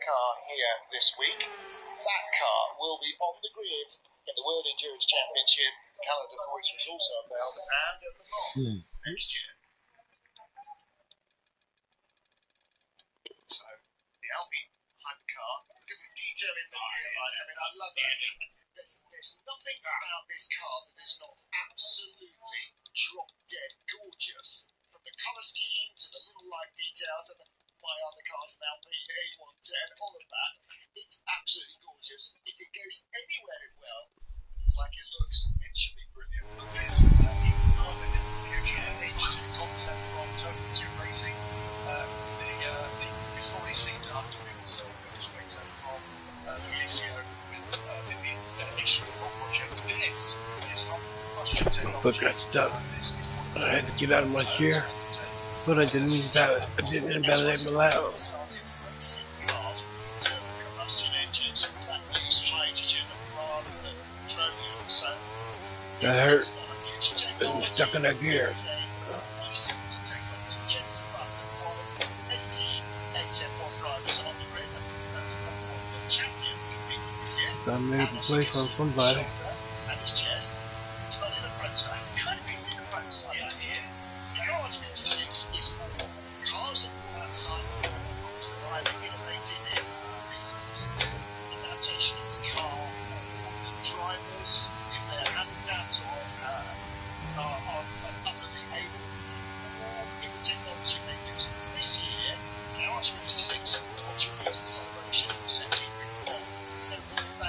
car here this week. That car will be on the grid in the World Endurance Championship, calendar for which is also unveiled, and at Le Mans next year. So, the Alpine hypercar, look at the detail in the rear lights. I mean, I love that. There's nothing about this car that is not absolutely drop-dead gorgeous. From the colour scheme to the little light details and my other cars, an Alpine A110, all of that, it's absolutely gorgeous. If it goes anywhere well, like it looks, it should be brilliant. There's even further in the future H2 concept from Total 2 Racing. We've already seen that we also demonstrated from Felicio with the H2 project. This is not combustion technology. Look, got stuck. I had to get out of my chair, but I didn't invalidate my lap. That hurt. I'm stuck in that gear. I made a place on somebody.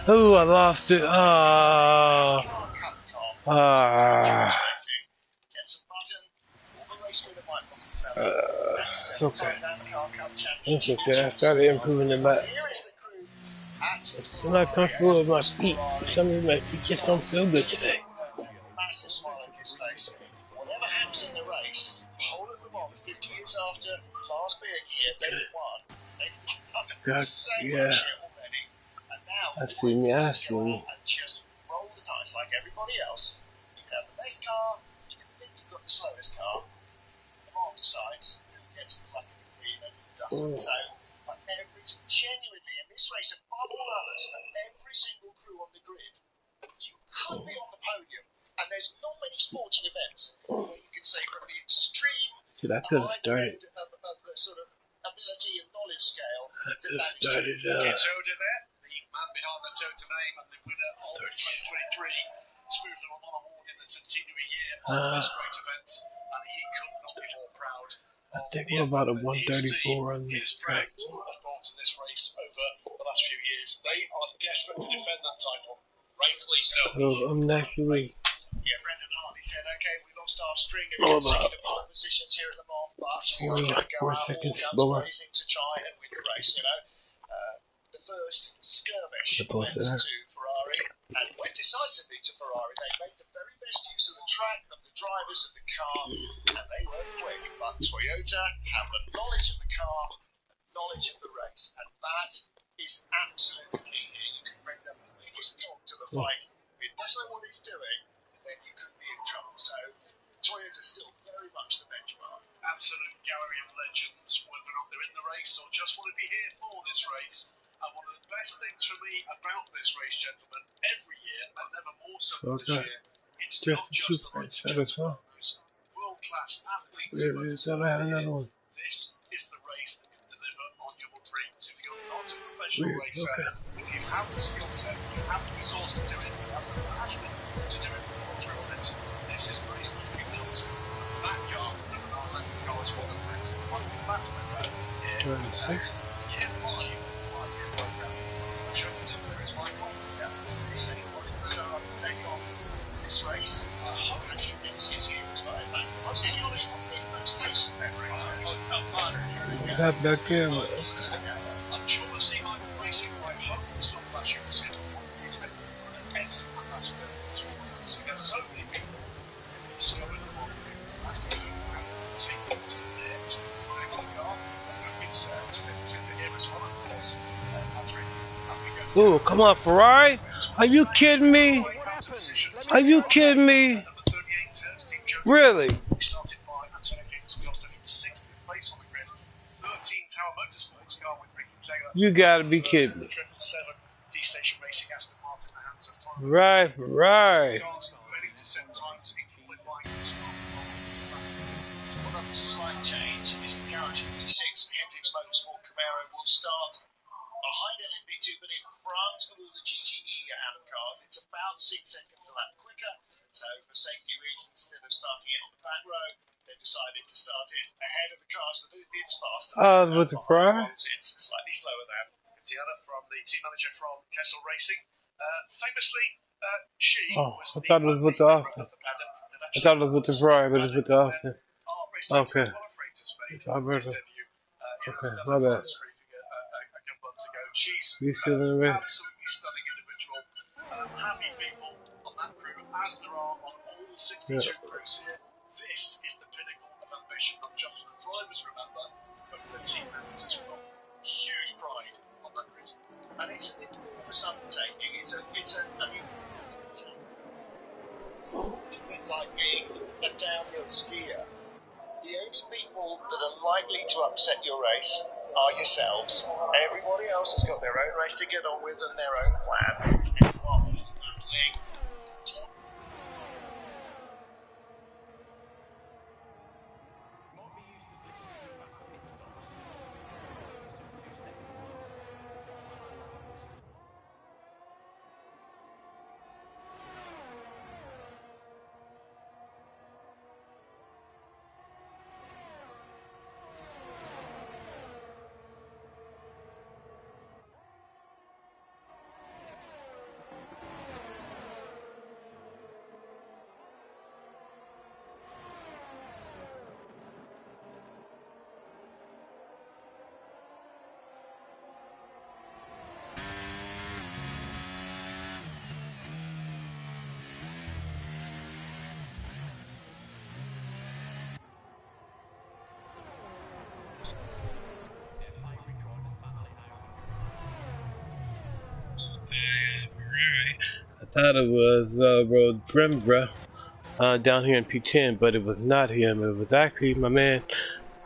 Oh, I lost it. It's okay. It's okay. I started improving the lap. I'm not comfortable with my feet. For some reason, my feet just don't feel good today. Massive smile on his face. Whatever happens in the race, whole of Le Mans, 50 years after last being here, they've won. They've won so much here already. And now, I see me. and just roll the dice like everybody else. You can have the best car, you can think you've got the slowest car. Le Mans decides who gets the luck of the green and who doesn't. So, but genuinely, in this race, above all others, for every single crew on the grid, you could be on the podium. And there's not many sporting events where you can say from the extreme high end of the sort of ability and knowledge scale that is Toda there, the man behind the Toda name and the winner of the 2023 Smooth Le Mans Award in the centenary year of this great event, and he could not be more proud. I think we're about a 134 on this track. Has brought to this race over the last few years. They are desperate to defend that title, rightfully so. I'm naturally. Yeah, Brendan Hartley said, okay, we lost our string of consecutive pole positions here at Le Mans, but we're going to go out all guns blazing to try and win the race, you know. The first skirmish went to Ferrari, and went decisively to Ferrari. They made the very best use of the track, of the drivers, of the car, and they were quick. But Toyota have the knowledge of the car, the knowledge of the race, and that is absolutely key here. You can bring the biggest dog to the fight. If he doesn't know what he's doing, then you could be in trouble. So Toyota's still very much the benchmark. Absolute gallery of legends, whether or not they're in the race or just want to be here for this race. And one of the best things for me about this race, gentlemen, every year, and never more so this year, it's not just the race against those world-class athletes. This is the race that can deliver on your dreams. If you're not a professional racer, if you have the skill set, you have the resource to do it, you have the passion to do it, this is the race that you built. That yard, I'll let the guys walk the race. One of the last member here, year 5 program. I'm sure you did there is my problem. He said he wanted to start to take on this race. I hope that he thinks he's huge, but in fact, I was the only first person ever. What happened back there? I'm sure we'll see Michael racing quite hard. It's not much you can see. He's been an excellent class of it. So there's so many people discovered the world. That's the key. See what's there. Still putting on the car. And good still to him as well, of course. Oh, come on, Ferrari. Are you kidding me? Are you kidding me? Really? Started by Antonio Giovinazzi, 60th place on the grid. 13 Tower Motorsports car with Ricky Taylor You gotta be kidding me. 777 D-Station Racing Aston Martin in the hands of Clyde. Right. Failing to set times in qualifying. One other slight change is the Garage 56 Hendrix Motorsport Camaro will start behind LMP2 but in front of all the GTE Adam cars. It's about 6 seconds a lap quicker. So for safety reasons, instead of starting it on the back row, they decided to start it ahead of the cars that it's faster. With the fry? It's slightly slower than Tiana from the team manager from Kessel Racing. Famously, she was I thought it was with the Austin. I thought it was with the fry, but it's with the Austin. Okay. It's Alberto. Okay, my bad. She's You still in the race? absolutely stunning individual. Happy people on that crew, as there are on all 62 crews here. This is the pinnacle of ambition, not just for the drivers, remember, but for the team members as well. Huge pride on that grid. And it's an enormous undertaking. It's a bit like being a downhill skier. The only people that are likely to upset your race are yourselves. Everybody else has got their own race to get on with and their own plan. I thought it was Road Brembra down here in P10, but it was not him. It was actually my man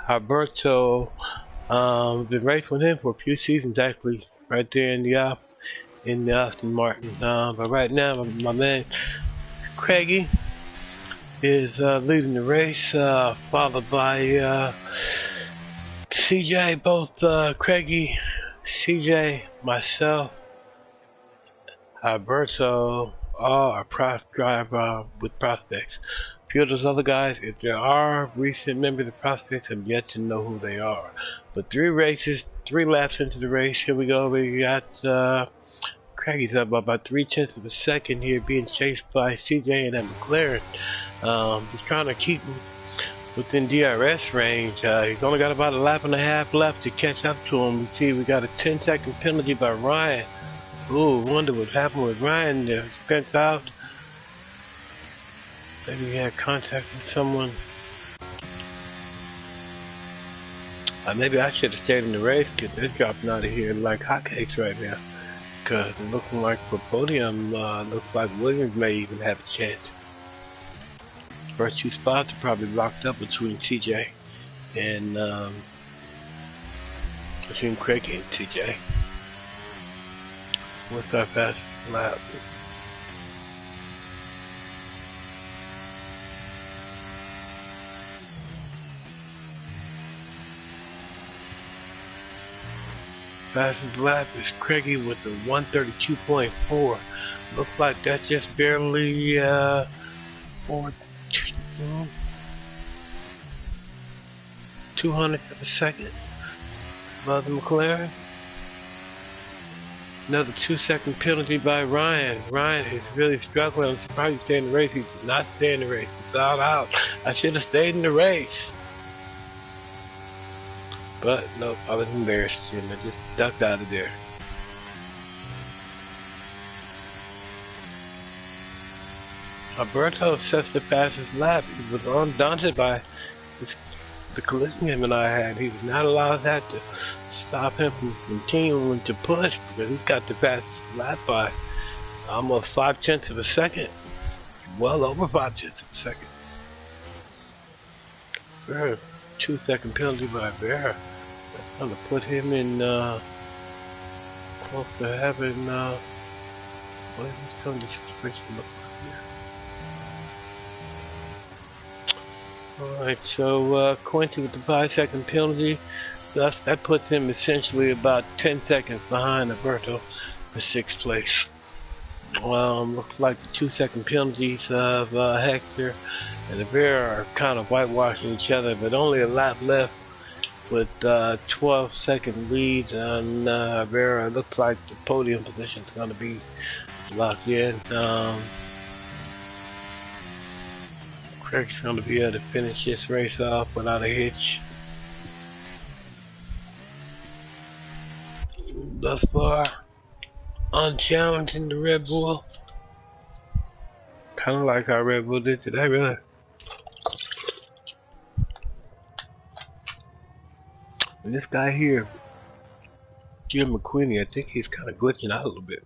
Alberto. Been racing with him for a few seasons actually, right there in the Aston Martin. But right now, my man Craigie is leading the race, followed by CJ. Both Craigie, CJ, myself, Alberto, all are drive with prospects. A few of those other guys, if there are recent members of prospects, have yet to know who they are. But 3 races, 3 laps into the race, here we go. We got Craigie's up by about 3/10 of a second here, being chased by CJ and that McLaren. He's trying to keep him within DRS range. He's only got about a lap and a half left to catch up to him. We see we got a 10-second penalty by Ryan. Ooh, wonder what happened with Ryan there. He spent out. Maybe he had contact with someone. Maybe I should have stayed in the race because they're dropping out of here like hotcakes right now. Because looking like for podium, looks like Williams may even have a chance. First 2 spots are probably locked up between CJ and between Craig and CJ. What's our fastest lap? Fastest lap is Craigie with the 132.4. Looks like that's just barely 200th of a second above the McLaren. Another 2-second penalty by Ryan. Ryan is really struggling. I'm surprised he's staying in the race. He's not staying in the race. He's all out. I should have stayed in the race. But nope, I was embarrassed and I just ducked out of there. Alberto sets the fastest lap. He was undaunted by the collision him and I had. He was not allowed that to stop him from continuing to push because he's got the fastest lap by almost 5/10 of a second. Well over 5/10 of a second. Very 2-second penalty by Vera. That's going to put him in close to having, what is this kind of suspension look like here? Alright, so Quincy with the 5-second penalty. So that puts him essentially about 10 seconds behind Alberto for 6th place. Looks like the 2-second penalties of Hector and Rivera are kind of whitewashing each other, but only a lap left with 12-second lead on Rivera. It looks like the podium position is going to be locked in. Craig's going to be able to finish this race off without a hitch. Thus far, unchallenged in the Red Bull. Kind of like how Red Bull did today, really. And this guy here, Jim McQueenie, I think he's kind of glitching out a little bit.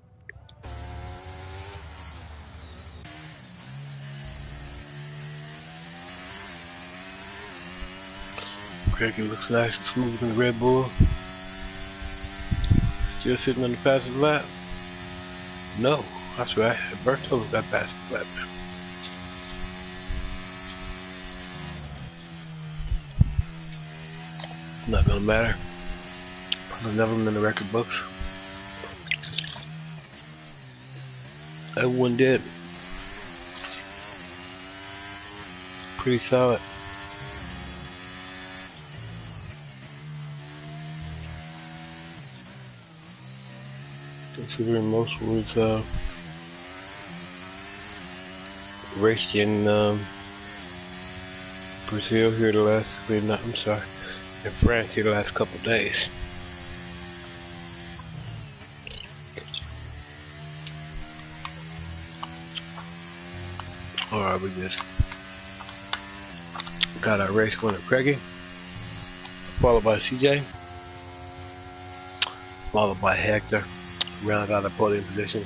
Craig looks nice and smooth in the Red Bull. Still sitting on the fastest lap? No, that's right. Alberto's got fastest lap. Not gonna matter. Probably never in the record books. Everyone did. Pretty solid. Considering most was raced in Brazil here the last, I'm sorry, in France here the last couple of days. Alright, we just got our race winner Craigie, followed by CJ, followed by Hector. Round out the podium position.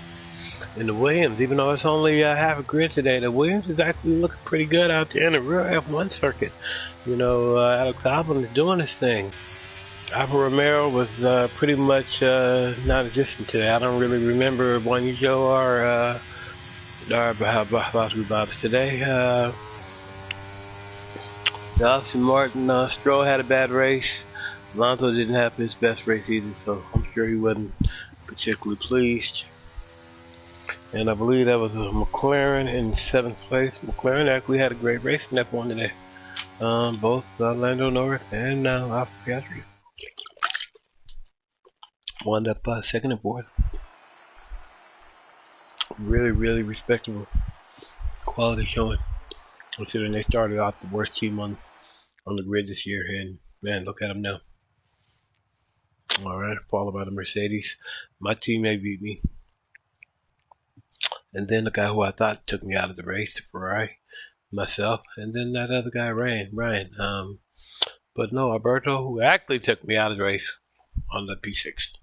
In the Williams, even though it's only half a grid today, the Williams is actually looking pretty good out there in the real F1 circuit. You know, Alex Albon is doing his thing. Alfa Romeo was pretty much non-existent today. I don't really remember Juan Yujo or Bottas today. Austin Martin, Stroll had a bad race. Alonso didn't have his best race either, so I'm sure he wasn't particularly pleased. And I believe that was a McLaren in 7th place. McLaren actually had a great race in F1 today. Both Lando Norris and Oscar Piastri wound up 2nd and 4th. Really, really respectable quality showing, considering they started off the worst team on the grid this year, and man, look at them now. Alright, followed by the Mercedes. My teammate beat me. And then the guy who I thought took me out of the race, the Ferrari, myself, and then that other guy, Ryan. But no, Alberto, who actually took me out of the race on the P6.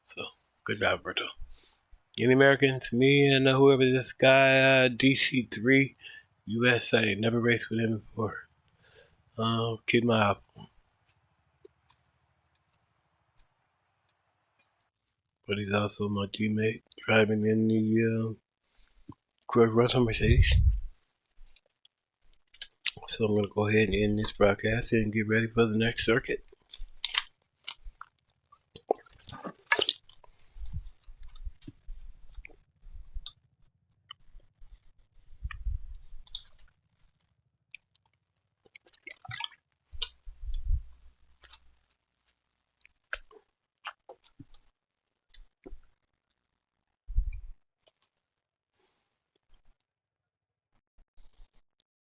So, good job, Alberto. Any Americans? Me and whoever this guy, DC3 USA. Never raced with him before. Kid my apple. But he's also my teammate driving in the Russell Mercedes. So I'm going to go ahead and end this broadcast and get ready for the next circuit.